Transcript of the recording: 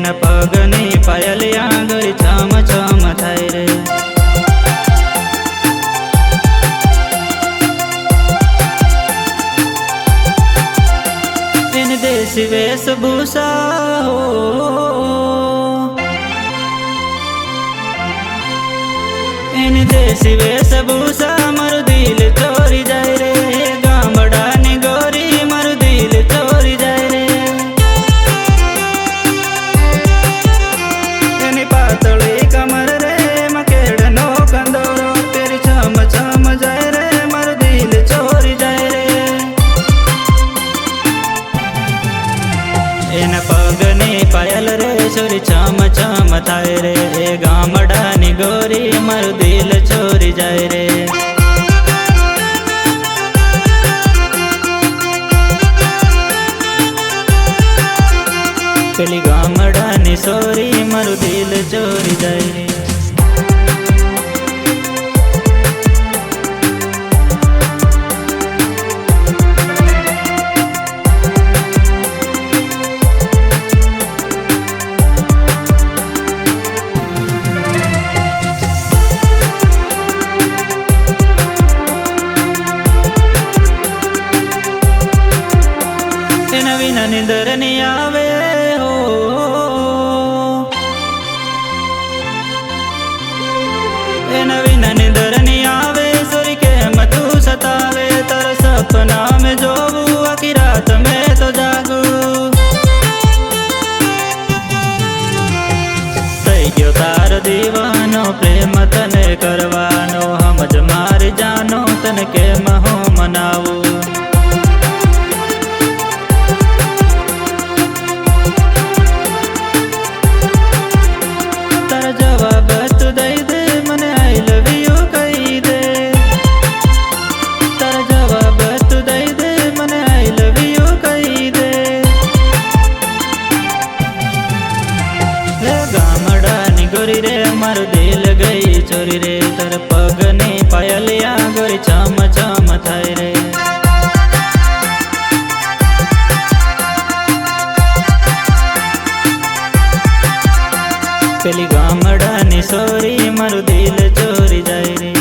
એના પગની પાયલિયા ગરી ચમ ચમ થાય રે। એને દેશી વેશભૂષા હો, એને દેશી વેશભૂષા મારું દિલ ચોરી જાય રે। ગામડાની ગોરી મારું દિલ ચોરી જાય રે। એની પાતળી કમર રે મકેડનો કંદોરો તેરી છમ છમ જાય રે મારું દિલ ચોરી જાય રે। એના પગની પાયલ રે છોરી છમ છમ થાય રે। એ ગામડાની ગોરી મારું દિલ ચોરી જાય રે। પેલી ગામડાની સોરી મારું દિલ ચોરી જાય રે। એના વિના નિંદર નહીં આવે હો, એના વિના નિંદર નહીં આવે। સોરી કેમ તું સતાવે તારા સપના મેં જોવું આખી રાત મેં તો જાગું। થઈ ગયો તારો દીવાનો પ્રેમ તને કરવાનો સમજ મારી જાનો તને કેમ હું મનાવું। જવાબ તું દઈ દે મને આઈ લવ યુ કહી દે। તારા જવાબ તું દઈ દે મને આઈ લવ યુ કહી દે। હે ગામડાની ગોરી રે મારું દિલ ગઈ ચોરી રે। તારા પગની પાયલિયા ગોરી ચમ ચમ થાય રે। પેલી ગામડાની સોરી મારું દિલ ચોરી જાય રે।